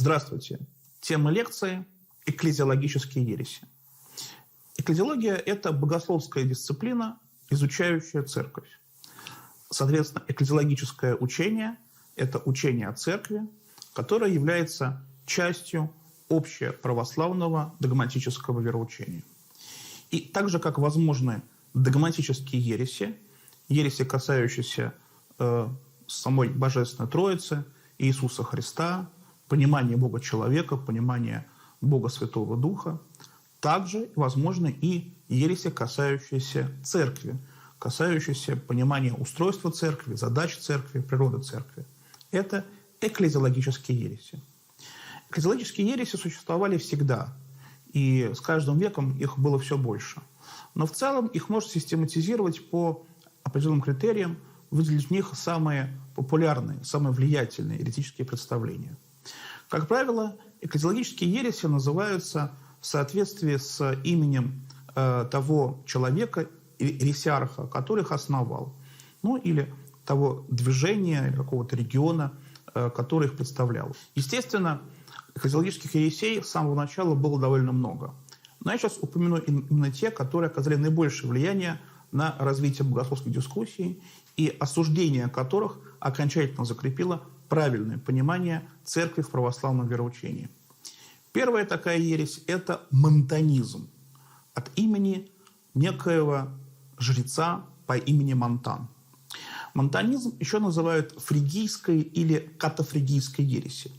Здравствуйте. Тема лекции «Экклезиологические ереси». Экклезиология – это богословская дисциплина, изучающая церковь. Соответственно, экклезиологическое учение – это учение о церкви, которое является частью общеправославного догматического вероучения. И так же, как возможны догматические ереси, касающиеся самой Божественной Троицы, Иисуса Христа, понимания Бога человека, понимания Бога Святого Духа, также возможны и ереси, касающиеся церкви, касающиеся понимания устройства церкви, задач церкви, природы церкви. Это экклезиологические ереси. Экклезиологические ереси существовали всегда, и с каждым веком их было все больше. Но в целом их можно систематизировать по определенным критериям, выделить в них самые популярные, самые влиятельные еретические представления. Как правило, экклезиологические ереси называются в соответствии с именем того человека, ересиарха, который их основал, или того движения, или какого-то региона, который их представлял. Естественно, экклезиологических ересей с самого начала было довольно много. Но я сейчас упомяну именно те, которые оказали наибольшее влияние на развитие богословской дискуссии и осуждение которых окончательно закрепило правильное понимание церкви в православном вероучении. Первая такая ересь – это монтанизм от имени некоего жреца по имени Монтан. Монтанизм еще называют фригийской или катафригийской ересью,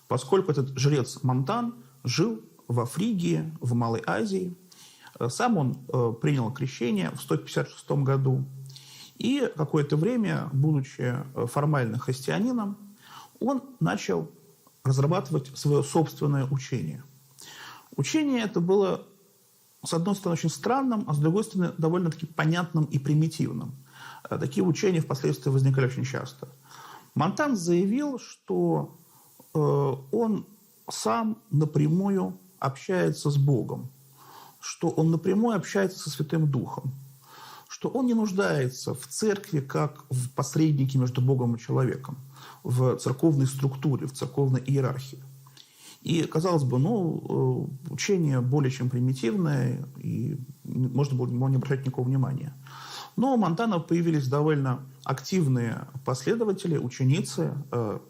поскольку этот жрец Монтан жил во Фригии, в Малой Азии. Сам он принял крещение в 156 году. И какое-то время, будучи формально христианином, он начал разрабатывать свое собственное учение. Учение это было, с одной стороны, очень странным, а с другой стороны, довольно-таки понятным и примитивным. Такие учения впоследствии возникали очень часто. Монтан заявил, что он сам напрямую общается с Богом, что он напрямую общается со Святым Духом, что он не нуждается в церкви как в посреднике между Богом и человеком, в церковной структуре, в церковной иерархии. И, казалось бы, учение более чем примитивное, и можно было не обращать никакого внимания. Но у Монтана появились довольно активные последователи, ученицы.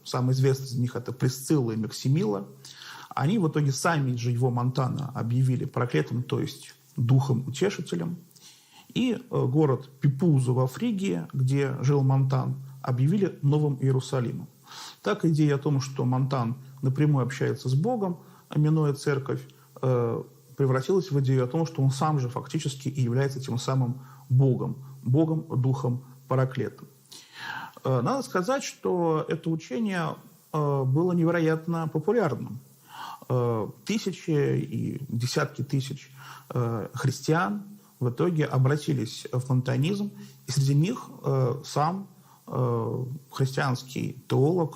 Самый известный из них – это Присцилла и Максимила. Они в итоге сами же его Монтана объявили проклятым, то есть духом-утешителем. И город Пипузу во Фригии, где жил Монтан, объявили Новым Иерусалимом. Так идея о том, что Монтан напрямую общается с Богом, минуя церковь, превратилась в идею о том, что он сам же фактически и является тем самым Богом, Духом Параклетом. Надо сказать, что это учение было невероятно популярным. Тысячи и десятки тысяч христиан в итоге обратились в монтанизм, и среди них сам христианский теолог,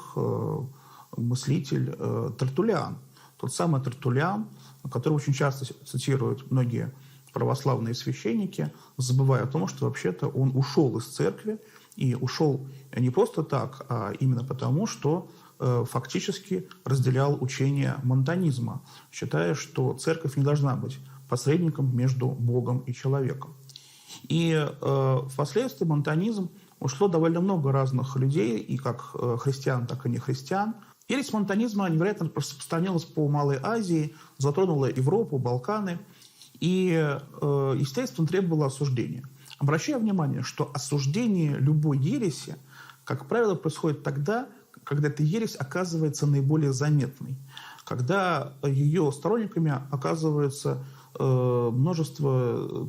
мыслитель Тертуллиан. Тот самый Тертуллиан, которого очень часто цитируют многие православные священники, забывая о том, что вообще-то он ушел из церкви, и ушел не просто так, а именно потому, что фактически разделял учение монтанизма, считая, что церковь не должна быть посредником между Богом и человеком. И впоследствии в монтанизм ушло довольно много разных людей, и как христиан, так и нехристиан. Ересь монтанизма невероятно распространилась по Малой Азии, затронула Европу, Балканы, и, естественно, требовала осуждения. Обращаю внимание, что осуждение любой ереси, как правило, происходит тогда, когда эта ересь оказывается наиболее заметной, когда ее сторонниками оказывается множество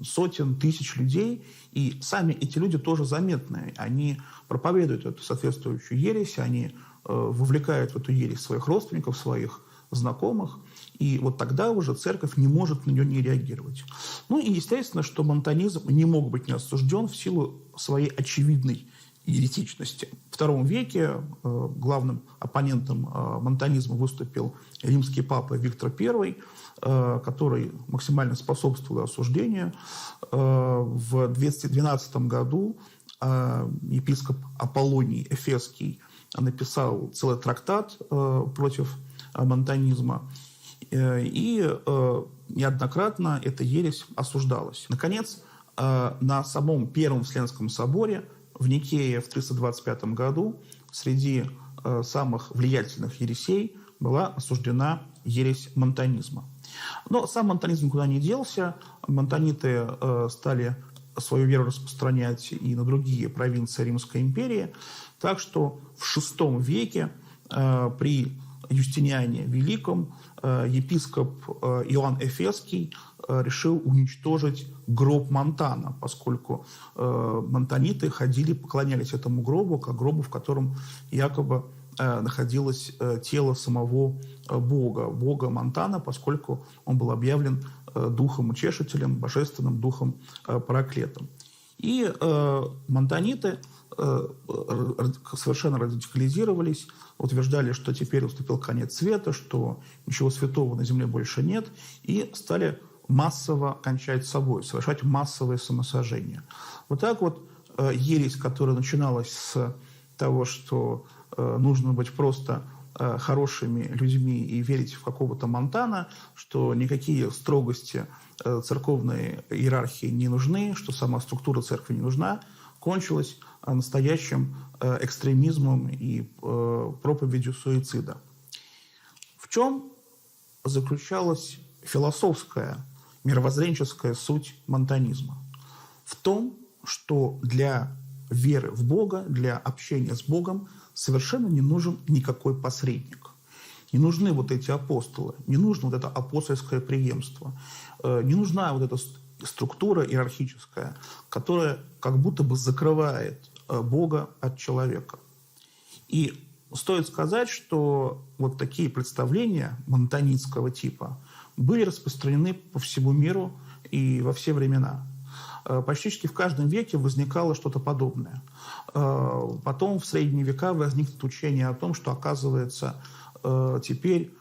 сотен, тысяч людей, и сами эти люди тоже заметные. Они проповедуют эту соответствующую ересь, они вовлекают в эту ересь своих родственников, своих знакомых, и вот тогда уже церковь не может на нее не реагировать. И естественно, что монтанизм не мог быть не осужден в силу своей очевидной еретичности. В II веке главным оппонентом монтанизма выступил римский папа Виктор I, который максимально способствовал осуждению. В 212 году епископ Аполлоний Эфесский написал целый трактат против монтанизма. И неоднократно эта ересь осуждалась. Наконец, на самом Первом Вселенском соборе в Никее в 325 году среди самых влиятельных ересей была осуждена ересь монтанизма. Но сам монтанизм никуда не делся. Монтаниты стали свою веру распространять и на другие провинции Римской империи. Так что в VI веке при Юстиниане Великом епископ Иоанн Эфесский решил уничтожить гроб Монтана, поскольку монтаниты ходили, поклонялись этому гробу, как гробу, в котором якобы находилось тело самого бога Монтана, поскольку он был объявлен духом утешителем, божественным духом параклетом. И монтаниты совершенно радикализировались, утверждали, что теперь наступил конец света, что ничего святого на земле больше нет, и стали массово кончать с собой, совершать массовое самосожжение. Вот так вот ересь, которая начиналась с того, что нужно быть просто хорошими людьми и верить в какого-то Монтана, что никакие строгости церковной иерархии не нужны, что сама структура церкви не нужна, кончилась настоящим экстремизмом и проповедью суицида. В чем заключалась философская, мировоззренческая суть монтанизма? В том, что для веры в Бога, для общения с Богом совершенно не нужен никакой посредник. Не нужны вот эти апостолы, не нужно вот это апостольское преемство, не нужна вот эта структура иерархическая, которая как будто бы закрывает Бога от человека. И стоит сказать, что вот такие представления монтанитского типа были распространены по всему миру и во все времена. Почти в каждом веке возникало что-то подобное. Потом в средние века возникнет учение о том, что, оказывается, теперь,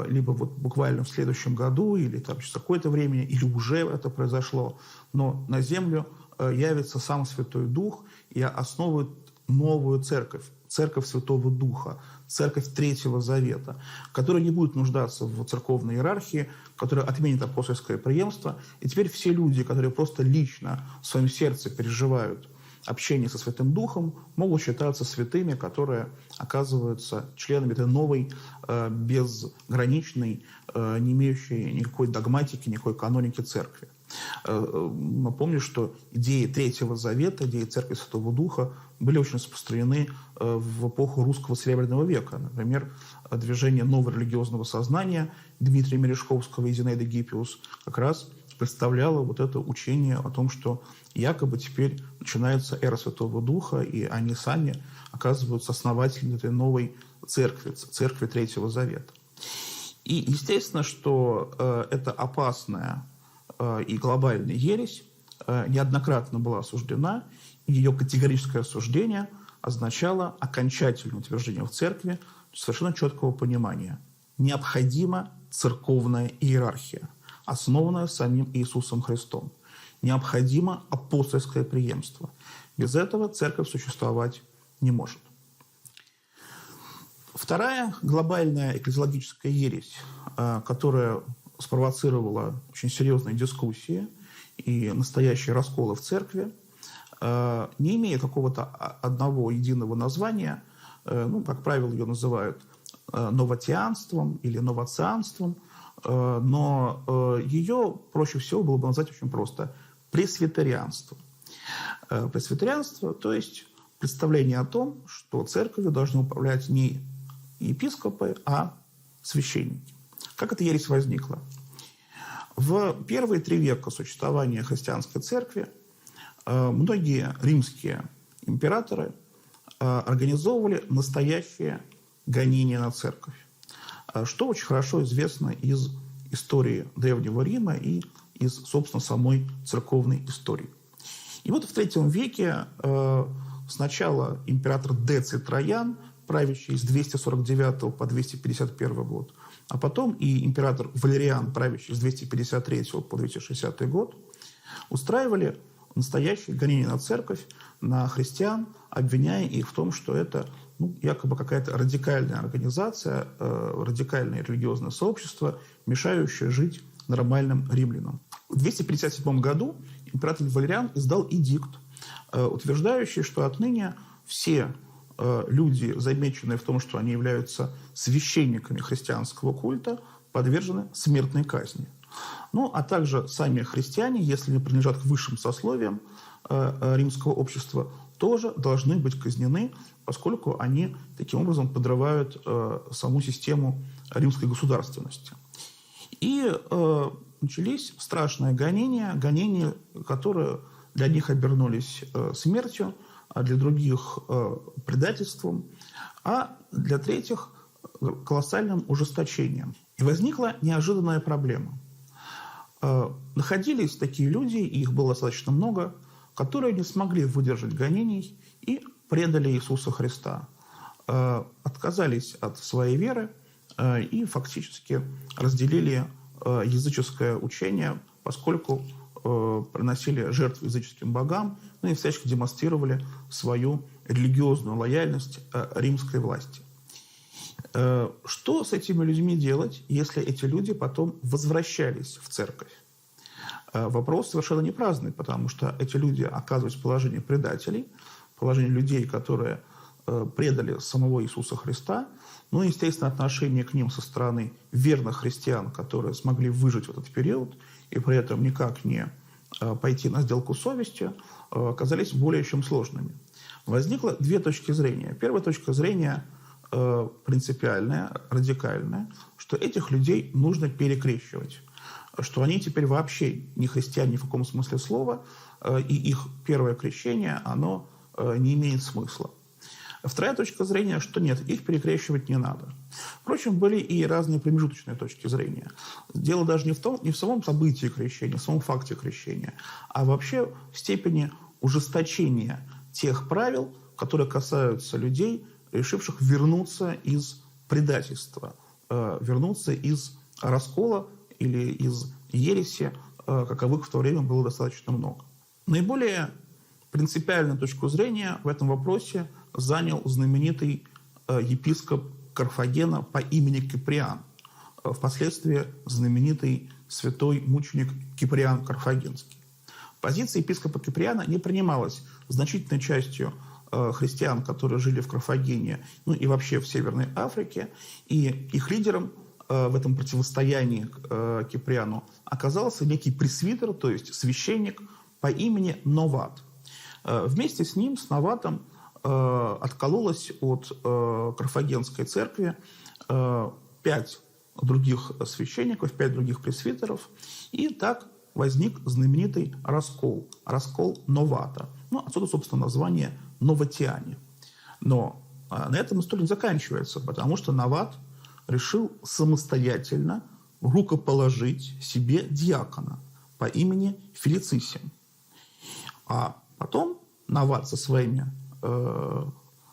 либо вот буквально в следующем году, или там через какое-то время, или уже это произошло, но на землю явится сам Святой Дух и основывает новую церковь, церковь Святого Духа, церковь Третьего Завета, которая не будет нуждаться в церковной иерархии, которая отменит апостольское преемство. И теперь все люди, которые просто лично в своем сердце переживают общение со Святым Духом, могут считаться святыми, которые оказываются членами этой новой, безграничной, не имеющей никакой догматики, никакой каноники церкви. Напомню, что идеи Третьего Завета, идеи Церкви Святого Духа были очень распространены в эпоху русского Серебряного века. Например, движение нового религиозного сознания Дмитрия Мережковского и Зинаиды Гиппиус как раз представляло вот это учение о том, что якобы теперь начинается эра Святого Духа, и они сами оказываются основателями этой новой церкви, церкви Третьего Завета. И естественно, что это опасная и глобальная ересь неоднократно была осуждена, и ее категорическое осуждение означало окончательное утверждение в церкви совершенно четкого понимания. Необходима церковная иерархия, основанная самим Иисусом Христом. Необходимо апостольское преемство. Без этого церковь существовать не может. Вторая глобальная экклезиологическая ересь, которая спровоцировала очень серьезные дискуссии и настоящие расколы в церкви, не имея какого-то одного единого названия, как правило, ее называют новотианством или новацианством, но ее проще всего было бы назвать очень просто пресвитерианством. Пресвитерианство, то есть представление о том, что церковью должны управлять не епископы, а священники. Как эта ересь возникла? В первые 3 века существования христианской церкви многие римские императоры организовывали настоящее гонение на церковь, что очень хорошо известно из истории Древнего Рима и из, собственно, самой церковной истории. И вот в III веке сначала император Деций Троян, правящий с 249 по 251 год, а потом и император Валериан, правящий с 253 по 260 год, устраивали настоящее гонение на церковь, на христиан, обвиняя их в том, что это якобы какая-то радикальная организация, радикальное религиозное сообщество, мешающее жить нормальным римлянам. В 257 году император Валериан издал эдикт, утверждающий, что отныне все люди, замеченные в том, что они являются священниками христианского культа, подвержены смертной казни. А также сами христиане, если не принадлежат к высшим сословиям римского общества, тоже должны быть казнены, поскольку они таким образом подрывают саму систему римской государственности. И начались страшные гонения, которые для них обернулись смертью, а для других предательством, а для третьих колоссальным ужесточением. И возникла неожиданная проблема. Находились такие люди, и их было достаточно много, которые не смогли выдержать гонений и предали Иисуса Христа, отказались от своей веры и фактически разделили языческое учение, поскольку приносили жертвы языческим богам, и всячески демонстрировали свою религиозную лояльность римской власти. Что с этими людьми делать, если эти люди потом возвращались в церковь? Вопрос совершенно не праздный, потому что эти люди оказываются в положении предателей, в положении людей, которые предали самого Иисуса Христа, естественно, отношение к ним со стороны верных христиан, которые смогли выжить в этот период и при этом никак не пойти на сделку с совестью, оказались более чем сложными. Возникло две точки зрения. Первая точка зрения принципиальная, радикальная, что этих людей нужно перекрещивать, что они теперь вообще не христиане ни в каком смысле слова, и их первое крещение, оно не имеет смысла. Вторая точка зрения, что нет, их перекрещивать не надо. Впрочем, были и разные промежуточные точки зрения. Дело даже не в самом событии крещения, в самом факте крещения, а вообще в степени ужесточения тех правил, которые касаются людей, решивших вернуться из предательства, вернуться из раскола или из ереси, каковых в то время было достаточно много. Наиболее принципиальную точку зрения в этом вопросе занял знаменитый епископ Карфагена по имени Киприан, впоследствии знаменитый святой мученик Киприан Карфагенский. Позиция епископа Киприана не принималась значительной частью христиан, которые жили в Карфагене, и вообще в Северной Африке, и их лидером в этом противостоянии Киприану оказался некий пресвитер, то есть священник по имени Новат. Вместе с ним, с Новатом, откололось от Карфагенской церкви 5 других священников, 5 других пресвитеров, и так возник знаменитый раскол Новата. Отсюда, собственно, название новатиане. Но на этом история не заканчивается, потому что Новат решил самостоятельно рукоположить себе диакона по имени Фелицисим. А потом Новат со своими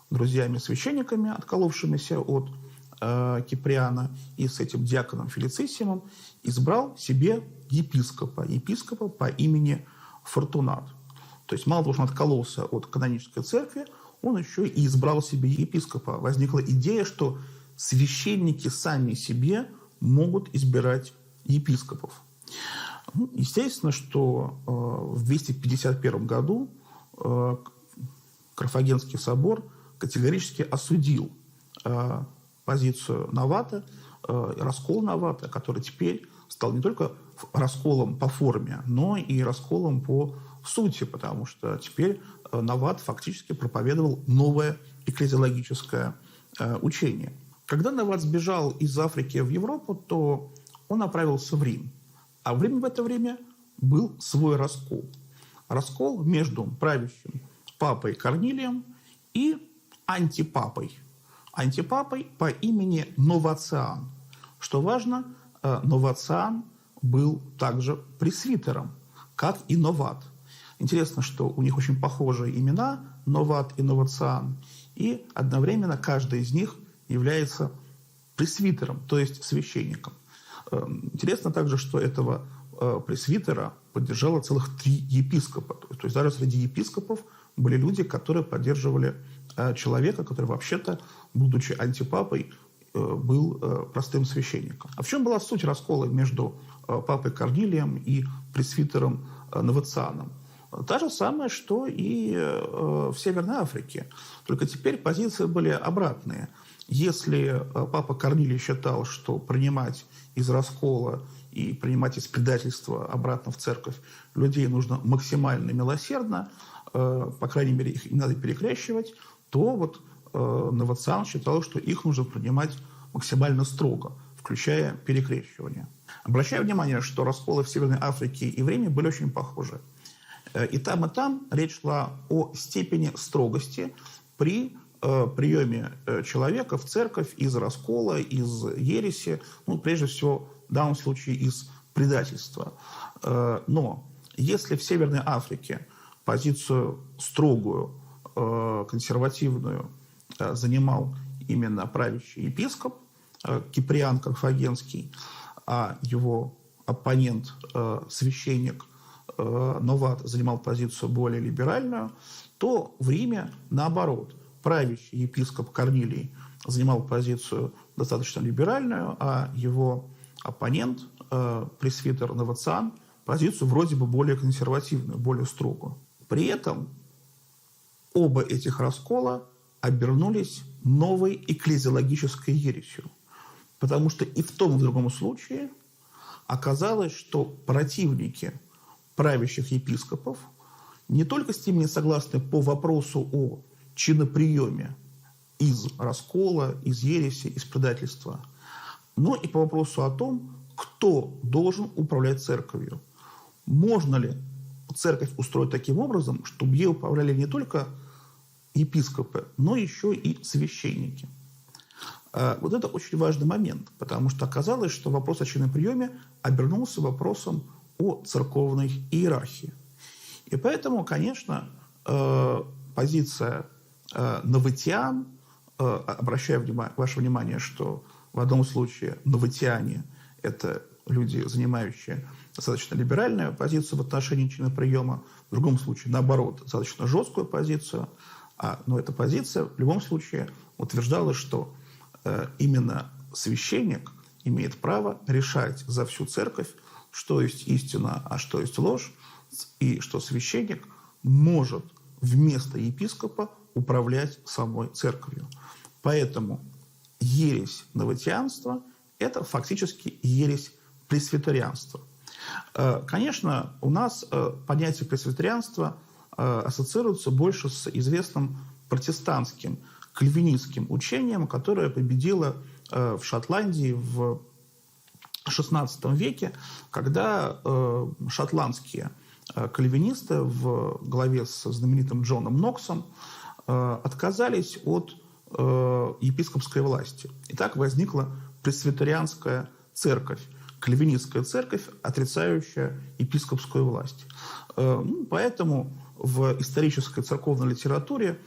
друзьями-священниками, отколовшимися от Киприана, и с этим диаконом Фелицисимом избрал себе епископа по имени Фортунат. То есть мало того, что он откололся от канонической церкви, он еще и избрал себе епископа. Возникла идея, что священники сами себе могут избирать епископов. Естественно, что в 251 году Карфагенский собор категорически осудил позицию Новата, раскол Новата, который теперь стал не только расколом по форме, но и расколом по сути, потому что теперь Новат фактически проповедовал новое экклезиологическое учение. Когда Новат сбежал из Африки в Европу, то он направился в Рим. А в Риме в это время был свой раскол. Раскол между правящим папой Корнилием и антипапой. Антипапой по имени Новациан. Что важно, Новациан был также пресвитером, как и Новат. Интересно, что у них очень похожие имена, Новат и Новациан, и одновременно каждый из них является пресвитером, то есть священником. Интересно также, что этого пресвитера поддержало целых 3 епископа. То есть даже среди епископов были люди, которые поддерживали человека, который вообще-то, будучи антипапой, был простым священником. А в чем была суть раскола между папой Корнилием и пресвитером Новацианом? Та же самая, что и в Северной Африке. Только теперь позиции были обратные. Если папа Корнилий считал, что принимать из раскола и принимать из предательства обратно в церковь людей нужно максимально милосердно, по крайней мере, их не надо перекрещивать, то вот Новациан считал, что их нужно принимать максимально строго, включая перекрещивание. Обращаю внимание, что расколы в Северной Африке и в Риме были очень похожи. И там речь шла о степени строгости при приеме человека в церковь из раскола, из ереси, ну, прежде всего, в данном случае, из предательства. Но если в Северной Африке позицию строгую, консервативную занимал именно правящий епископ Киприан Карфагенский, а его оппонент, священник Новат, занимал позицию более либеральную, то в Риме наоборот. Правящий епископ Корнилий занимал позицию достаточно либеральную, а его оппонент, пресвитер Новациан, позицию вроде бы более консервативную, более строгую. При этом оба этих раскола обернулись новой экклезиологической ересью. Потому что и в том, и в другом случае оказалось, что противники правящих епископов не только с ними не согласны по вопросу о чиноприеме из раскола, из ереси, из предательства, но и по вопросу о том, кто должен управлять церковью. Можно ли церковь устроить таким образом, чтобы ей управляли не только епископы, но еще и священники. Вот это очень важный момент, потому что оказалось, что вопрос о чиноприеме обернулся вопросом о церковной иерархии. И поэтому, конечно, позиция новатиан, обращаю ваше внимание, что в одном случае новатиане – это люди, занимающие достаточно либеральную позицию в отношении чиноприема, в другом случае, наоборот, достаточно жесткую позицию. Но эта позиция в любом случае утверждала, что именно священник имеет право решать за всю церковь, что есть истина, а что есть ложь, и что священник может вместо епископа управлять самой церковью. Поэтому ересь новатианства – это фактически ересь пресвитерианства. Конечно, у нас понятие пресвитерианства ассоциируется больше с известным протестантским, кальвинистским учением, которое победило в Шотландии в XVI веке, когда шотландские кальвинисты в главе с знаменитым Джоном Ноксом отказались от епископской власти. И так возникла пресвитерианская церковь, кальвинистская церковь, отрицающая епископскую власть. Поэтому в исторической церковной литературе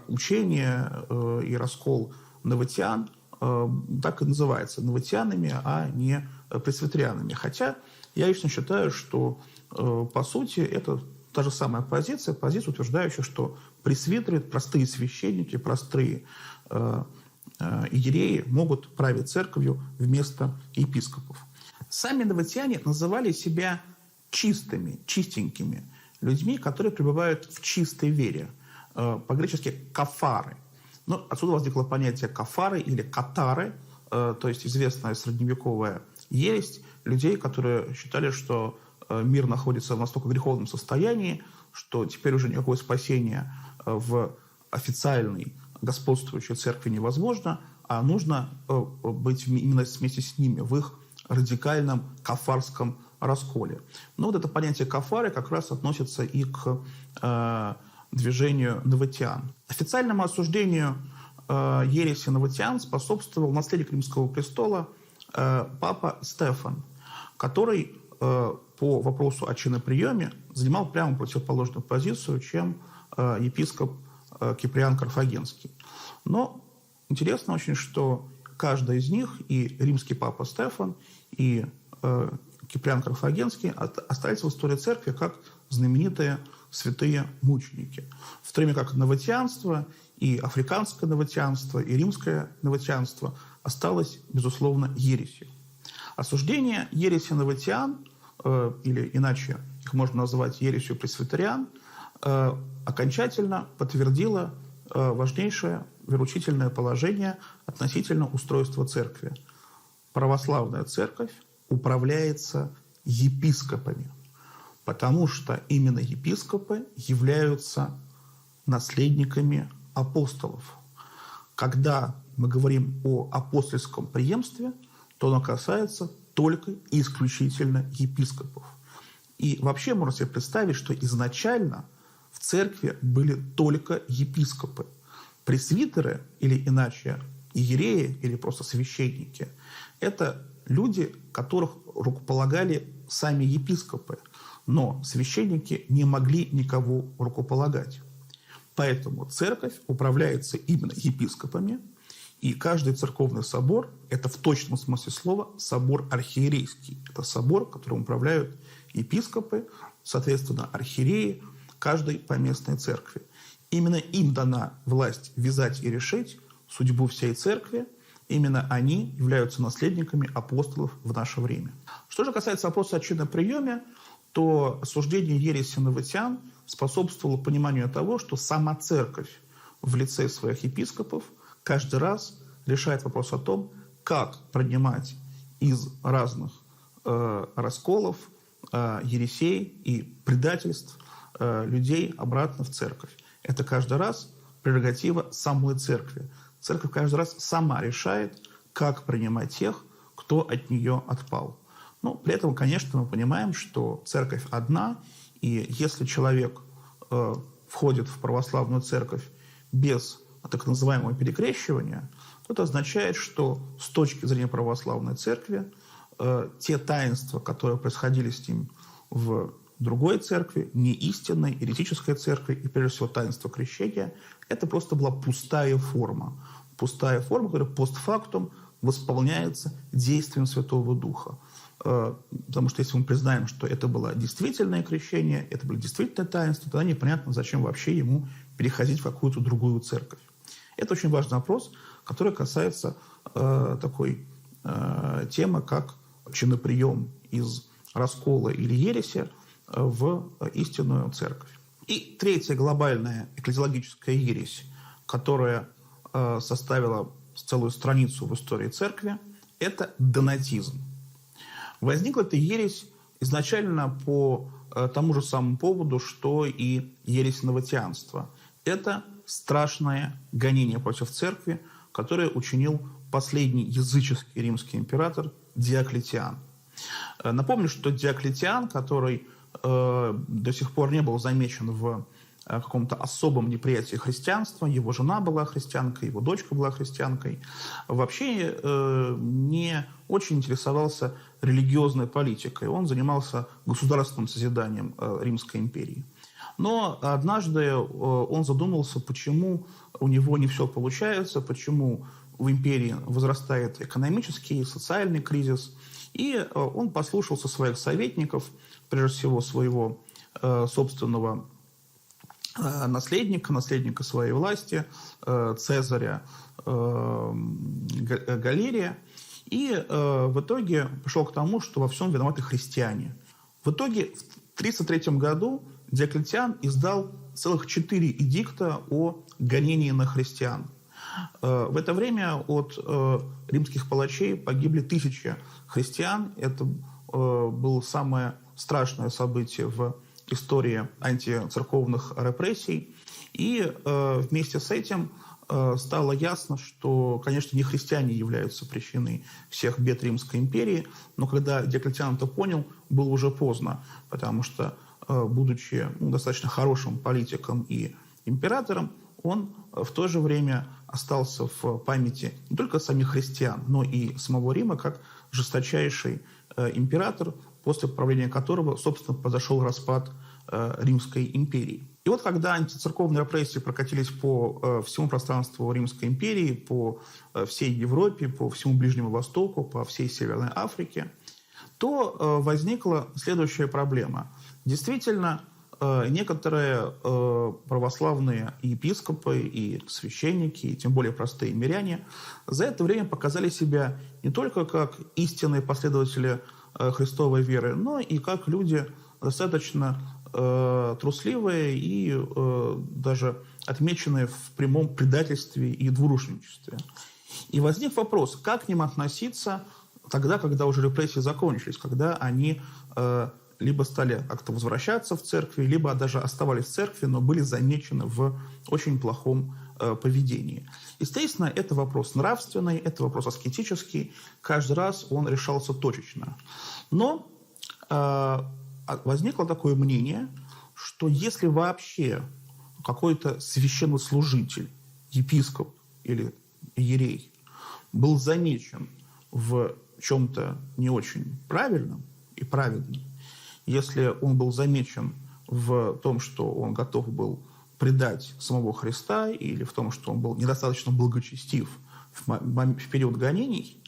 учение и раскол новатиан так и называется новатианами, а не пресвитерианами. Хотя я лично считаю, что по сути это та же самая позиция, утверждающая, что пресвитеры, простые священники, простые иереи могут править церковью вместо епископов. Сами новатиане называли себя чистыми, чистенькими людьми, которые пребывают в чистой вере. По-гречески «кафары». Но отсюда возникло понятие «кафары» или «катары», то есть известная средневековая ересь людей, которые считали, что мир находится в настолько греховном состоянии, что теперь уже никакое спасение в официальной господствующей церкви невозможно, а нужно быть именно вместе с ними в их радикальном кафарском расколе. Но вот это понятие кафары как раз относится и к движению новатиан. Официальному осуждению ереси новатиан способствовал наследник Римского престола папа Стефан, который по вопросу о чиноприеме занимал прямо противоположную позицию, чем епископ Киприан Карфагенский. Но интересно очень, что каждый из них, и римский папа Стефан, и Киприан Карфагенский остались в истории церкви как знаменитые святые мученики. В то время как новатианство, и африканское новатианство, и римское новатианство осталось, безусловно, ересью. Осуждение ереси новатиан, или иначе их можно назвать ересью пресвитериан, окончательно подтвердило важнейшее вероучительное положение относительно устройства церкви. Православная церковь управляется епископами, потому что именно епископы являются наследниками апостолов. Когда мы говорим о апостольском преемстве, то оно касается только и исключительно епископов. И вообще можно себе представить, что изначально в церкви были только епископы. Пресвитеры, или иначе иереи, или просто священники, это люди, которых рукополагали сами епископы. Но священники не могли никого рукополагать. Поэтому церковь управляется именно епископами, и каждый церковный собор – это в точном смысле слова собор архиерейский. Это собор, которым управляют епископы, соответственно, архиереи каждой поместной церкви. Именно им дана власть вязать и решить судьбу всей церкви. Именно они являются наследниками апостолов в наше время. Что же касается вопроса о чиноприеме, то осуждение ереси новатиан способствовало пониманию того, что сама церковь в лице своих епископов каждый раз решает вопрос о том, как принимать из разных расколов, ересей и предательств людей обратно в церковь. Это каждый раз прерогатива самой церкви. Церковь каждый раз сама решает, как принимать тех, кто от нее отпал. Но при этом, конечно, мы понимаем, что церковь одна, и если человек входит в православную церковь без так называемого перекрещивания, то это означает, что с точки зрения православной церкви те таинства, которые происходили с ним в другой церкви, не истинной, еретической церкви, и прежде всего таинство крещения, это просто была пустая форма. Пустая форма, которая постфактум восполняется действием Святого Духа. Потому что если мы признаем, что это было действительное крещение, это было действительное таинство, тогда непонятно, зачем вообще ему переходить в какую-то другую церковь. Это очень важный вопрос, который касается такой темы, как чиноприем из раскола или ереси в истинную церковь. И третья глобальная экклезиологическая ересь, которая составила целую страницу в истории церкви, это донатизм. Возникла эта ересь изначально по тому же самому поводу, что и ересь новатианства. Это страшное гонение против церкви, которое учинил последний языческий римский император Диоклетиан. Напомню, что Диоклетиан, который до сих пор не был замечен в каком-то особом неприятии христианства, его жена была христианкой, его дочка была христианкой, вообще не очень интересовался религиозной политикой. Он занимался государственным созиданием Римской империи. Но однажды он задумался, почему у него не все получается, почему в империи возрастает экономический и социальный кризис. И он послушался своих советников, прежде всего своего собственного наследника своей власти, Цезаря Галерия, и в итоге пришел к тому, что во всем виноваты христиане. В итоге в 333 году Диоклетиан издал целых 4 эдикта о гонении на христиан. В это время от римских палачей погибли 1000 христиан. Это было самое страшное событие в истории антицерковных репрессий. И вместе с этим стало ясно, что, конечно, не христиане являются причиной всех бед Римской империи, но когда Диоклетиан это понял, было уже поздно, потому что, будучи достаточно хорошим политиком и императором, он в то же время остался в памяти не только самих христиан, но и самого Рима как жесточайший император, после правления которого, собственно, произошел распад Римской империи. И вот когда антицерковные репрессии прокатились по всему пространству Римской империи, по всей Европе, по всему Ближнему Востоку, по всей Северной Африке, то возникла следующая проблема. Действительно, некоторые православные епископы и священники, и тем более простые миряне, за это время показали себя не только как истинные последователи христовой веры, но и как люди достаточно трусливые и даже отмеченные в прямом предательстве и двурушничестве. И возник вопрос, как к ним относиться тогда, когда уже репрессии закончились, когда они либо стали как-то возвращаться в церкви, либо даже оставались в церкви, но были замечены в очень плохом поведении. Естественно, это вопрос нравственный, это вопрос аскетический. Каждый раз он решался точечно. Но возникло такое мнение, что если вообще какой-то священнослужитель, епископ или иерей был замечен в чем-то не очень правильном и праведном, если он был замечен в том, что он готов был предать самого Христа, или в том, что он был недостаточно благочестив в период гонений,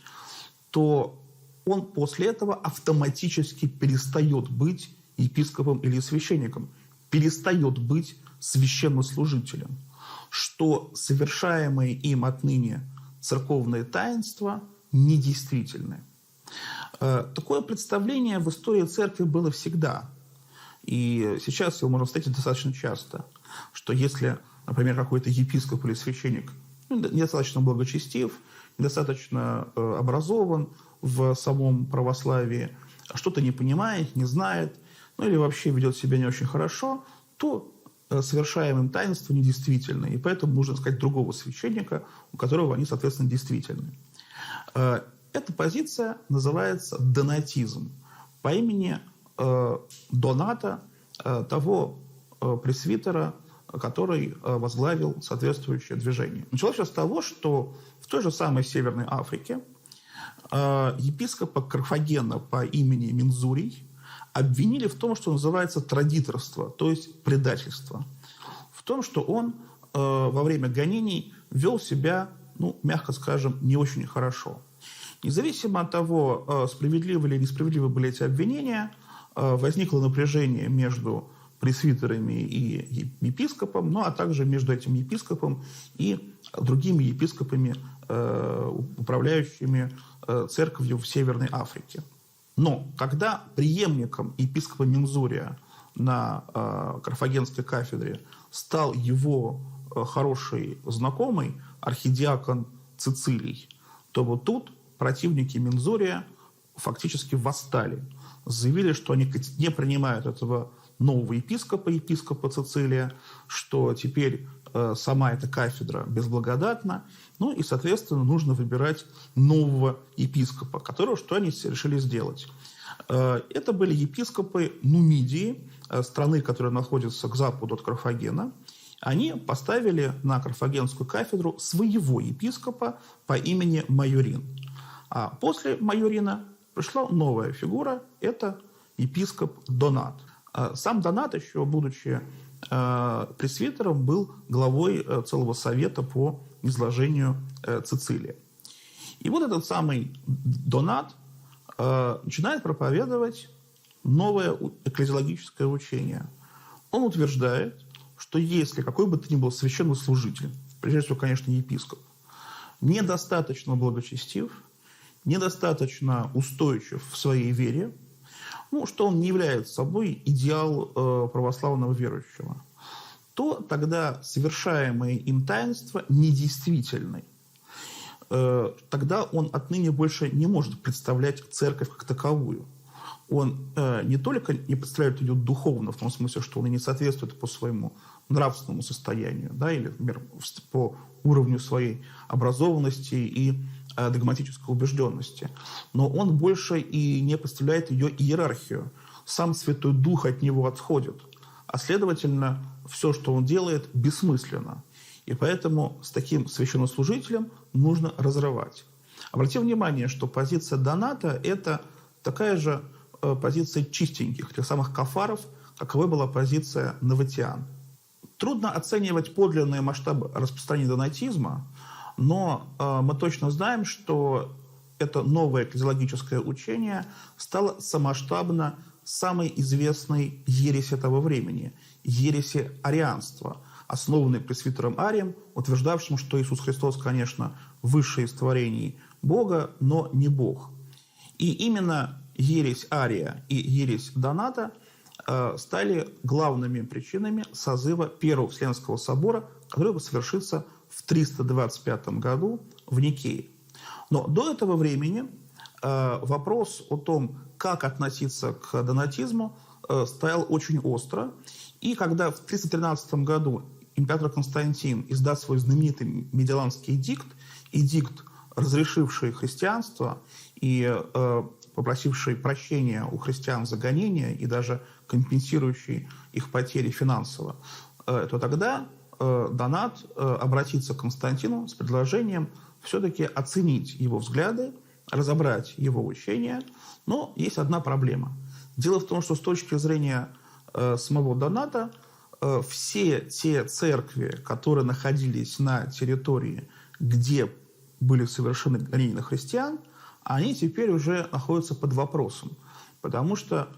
то он после этого автоматически перестает быть епископом или священником, перестает быть священнослужителем, что совершаемые им отныне церковные таинства недействительны. Такое представление в истории церкви было всегда. И сейчас его можно встретить достаточно часто, что если, например, какой-то епископ или священник недостаточно благочестив, недостаточно образован в самом православии, что-то не понимает, не знает, ну или вообще ведет себя не очень хорошо, то совершаемым таинства недействительны. И поэтому нужно искать другого священника, у которого они, соответственно, действительны. Эта позиция называется донатизм по имени Доната, того пресвитера, который возглавил соответствующее движение. Началось все с того, что в той же самой Северной Африке епископа Карфагена по имени Мензурий обвинили в том, что называется традиторство, то есть предательство. В том, что он во время гонений вел себя, ну, мягко скажем, не очень хорошо. Независимо от того, справедливы или несправедливы были эти обвинения, возникло напряжение между пресвитерами и епископом, ну а также между этим епископом и другими епископами, управляющими церковью в Северной Африке. Но когда преемником епископа Мензурия на Карфагенской кафедре стал его хороший знакомый, архидиакон Цицилий, то вот тут противники Мензурия фактически восстали. Заявили, что они не принимают этого нового епископа Цицилия, что теперь сама эта кафедра безблагодатна, ну и, соответственно, нужно выбирать нового епископа, которого что они решили сделать. Это были епископы Нумидии, страны, которая находится к западу от Карфагена. Они поставили на Карфагенскую кафедру своего епископа по имени Майорин. А после Майорина пришла новая фигура – это епископ Донат. Сам Донат, еще будучи пресвитером, был главой целого совета по изложению Цицилия. И вот этот самый Донат начинает проповедовать новое экклезиологическое учение. Он утверждает, что если какой бы то ни был священнослужитель, прежде всего, конечно, епископ, недостаточно благочестив, недостаточно устойчив в своей вере, ну, что он не является собой идеал православного верующего, то тогда совершаемые им таинства недействительны. Тогда он отныне больше не может представлять церковь как таковую. Он не только не представляет ее духовно, в том смысле, что он и не соответствует по своему нравственному состоянию, да, или, например, по уровню своей образованности и догматической убежденности, но он больше и не представляет ее иерархию. Сам Святой Дух от него отходит, а следовательно, все, что он делает, бессмысленно. И поэтому с таким священнослужителем нужно разрывать. Обратите внимание, что позиция Доната – это такая же позиция чистеньких, тех самых кафаров, каковой была позиция новатиан. Трудно оценивать подлинные масштабы распространения донатизма, но мы точно знаем, что это новое экклезиологическое учение стало самоштабно самой известной ереси этого времени – ереси арианства, основанной пресвитером Арием, утверждавшим, что Иисус Христос, конечно, высший из творений Бога, но не Бог. И именно ересь Ария и ересь Доната стали главными причинами созыва Первого Вселенского собора, который совершится в 325 году в Никее. Но до этого времени вопрос о том, как относиться к донатизму, стоял очень остро. И когда в 313 году император Константин издаст свой знаменитый Медиаланский эдикт, разрешивший христианство и попросивший прощения у христиан за гонения и даже компенсирующий их потери финансово, то тогда Донат обратится к Константину с предложением все-таки оценить его взгляды, разобрать его учения. Но есть одна проблема. Дело в том, что с точки зрения самого Доната все те церкви, которые находились на территории, где были совершены гонения на христиан, они теперь уже находятся под вопросом. Потому что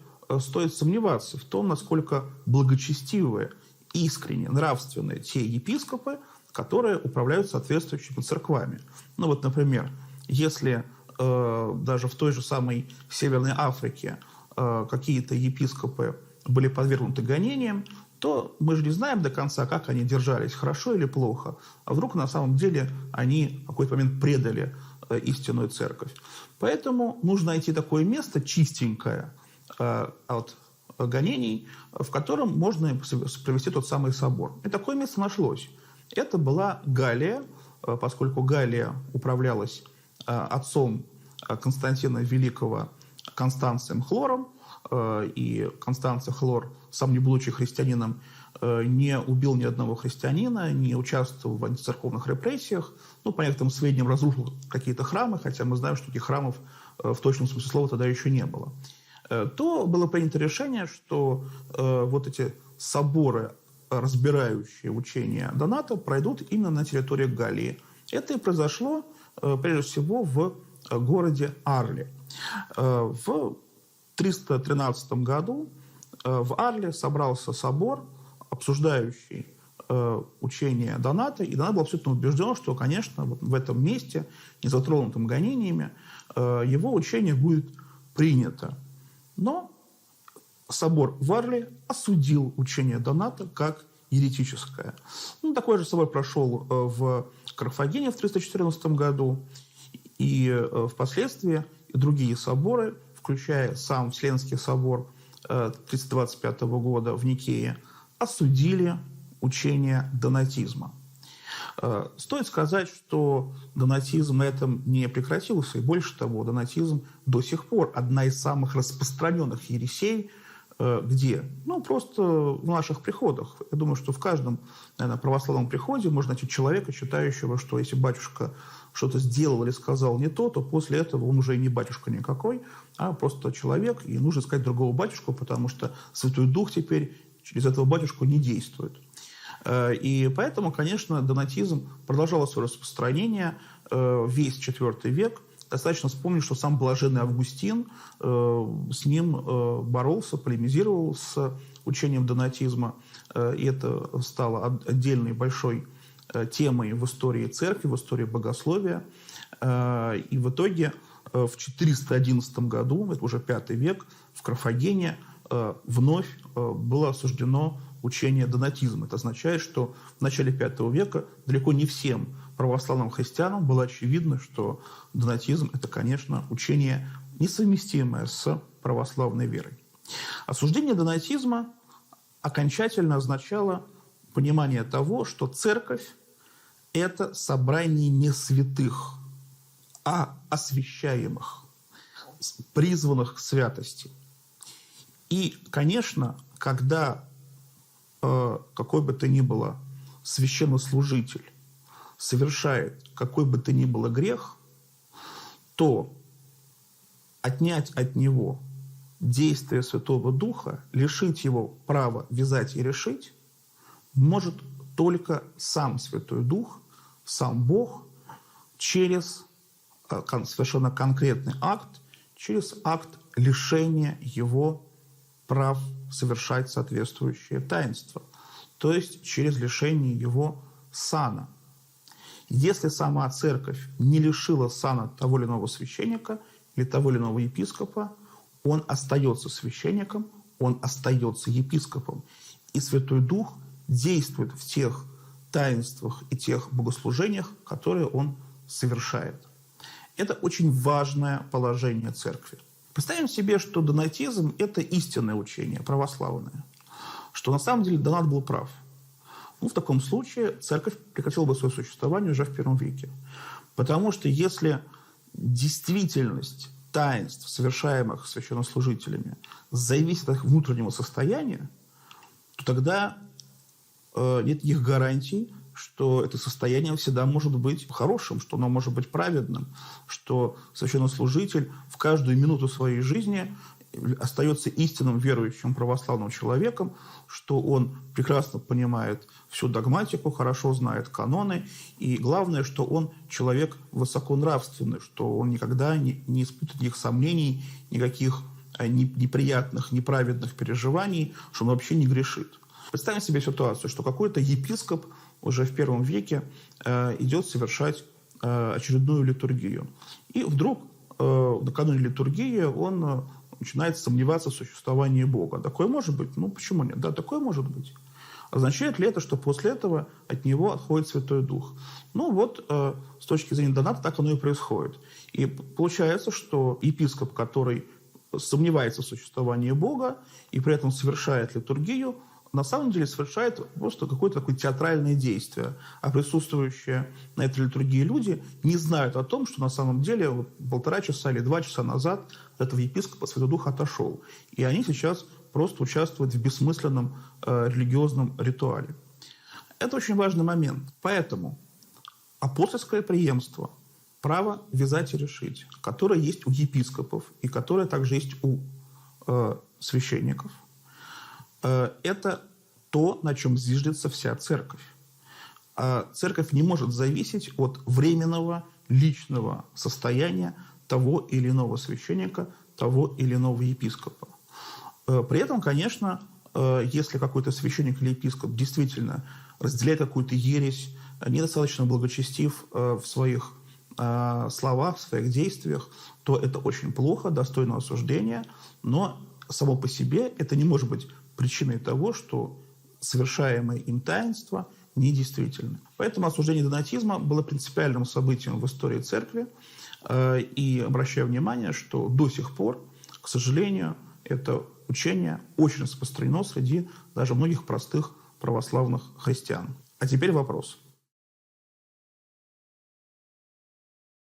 стоит сомневаться в том, насколько благочестивые, искренне, нравственные те епископы, которые управляют соответствующими церквами. Ну вот, например, если даже в той же самой Северной Африке какие-то епископы были подвергнуты гонениям, то мы же не знаем до конца, как они держались, хорошо или плохо. А вдруг на самом деле они в какой-то момент предали истинную церковь. Поэтому нужно найти такое место чистенькое от гонений, в котором можно провести тот самый собор. И такое место нашлось. Это была Галлия, поскольку Галлия управлялась отцом Константина Великого Констанцием Хлором, и Констанций Хлор, сам не будучи христианином, не убил ни одного христианина, не участвовал в антицерковных репрессиях, ну, по некоторым сведениям, разрушил какие-то храмы, хотя мы знаем, что таких храмов в точном смысле слова тогда еще не было. То было принято решение, что вот эти соборы, разбирающие учения Доната, пройдут именно на территории Галлии. Это и произошло, прежде всего, в городе Арле. В 313 году в Арле собрался собор, обсуждающий учение Доната, и Донат был абсолютно убежден, что, конечно, вот в этом месте, не затронутым гонениями, его учение будет принято. Но собор в Арле осудил учение Доната как еретическое. Ну, такой же собор прошел в Карфагене в 314 году, и впоследствии и другие соборы, включая сам Вселенский собор 325 года в Никее, осудили учение донатизма. Стоит сказать, что донатизм на этом не прекратился, и больше того, донатизм до сих пор одна из самых распространенных ересей. Где? Ну, просто в наших приходах. Я думаю, что в каждом, наверное, православном приходе можно найти человека, считающего, что если батюшка что-то сделал или сказал не то, то после этого он уже и не батюшка никакой, а просто человек, и нужно искать другого батюшку, потому что Святой Дух теперь через этого батюшку не действует. И поэтому, конечно, донатизм продолжал свое распространение весь IV век. Достаточно вспомнить, что сам блаженный Августин с ним боролся, полемизировал с учением донатизма. И это стало отдельной большой темой в истории церкви, в истории богословия. И в итоге в 411 году, это уже V век, в Карфагене вновь было осуждено учение донатизма. Это означает, что в начале V века далеко не всем православным христианам было очевидно, что донатизм – это, конечно, учение, несовместимое с православной верой. Осуждение донатизма окончательно означало понимание того, что церковь – это собрание не святых, а освящаемых, призванных к святости. И, конечно, когда какой бы то ни было священнослужитель совершает какой бы то ни было грех, то отнять от него действие Святого Духа, лишить его права вязать и решить, может только сам Святой Дух, сам Бог через совершенно конкретный акт через акт лишения его прав совершать соответствующее таинство, то есть через лишение его сана. Если сама церковь не лишила сана того или иного священника или того или иного епископа, он остается священником, он остается епископом. И Святой Дух действует в тех таинствах и тех богослужениях, которые он совершает. Это очень важное положение церкви. Представим себе, что донатизм – это истинное учение, православное, что на самом деле Донат был прав. В таком случае церковь прекратила бы свое существование уже в I веке. Потому что если действительность таинств, совершаемых священнослужителями, зависит от их внутреннего состояния, то тогда нет никаких гарантий, что это состояние всегда может быть хорошим, что оно может быть праведным, что священнослужитель в каждую минуту своей жизни остается истинным верующим православным человеком, что он прекрасно понимает всю догматику, хорошо знает каноны, и главное, что он человек высоконравственный, что он никогда не испытывает никаких сомнений, никаких неприятных, неправедных переживаний, что он вообще не грешит. Представим себе ситуацию, что какой-то епископ уже в I веке идет совершать очередную литургию. И вдруг накануне литургии он начинает сомневаться в существовании Бога. Такое может быть? Почему нет? Да, такое может быть. Означает ли это, что после этого от него отходит Святой Дух? С точки зрения Доната так оно и происходит. И получается, что епископ, который сомневается в существовании Бога и при этом совершает литургию, на самом деле совершает просто какое-то такое театральное действие. А присутствующие на этой литургии люди не знают о том, что на самом деле 1,5 часа или 2 часа назад от этого епископа Святой Дух отошел. И они сейчас просто участвуют в бессмысленном религиозном ритуале. Это очень важный момент. Поэтому апостольское преемство, право вязать и решить, которое есть у епископов и которое также есть у священников, это то, на чем зиждется вся церковь. Церковь не может зависеть от временного личного состояния того или иного священника, того или иного епископа. При этом, конечно, если какой-то священник или епископ действительно разделяет какую-то ересь, недостаточно благочестив в своих словах, в своих действиях, то это очень плохо, достойно осуждения, но само по себе это не может быть причиной того, что совершаемые им таинства недействительны. Поэтому осуждение донатизма было принципиальным событием в истории церкви. И обращаю внимание, что до сих пор, к сожалению, это учение очень распространено среди даже многих простых православных христиан. А теперь вопрос.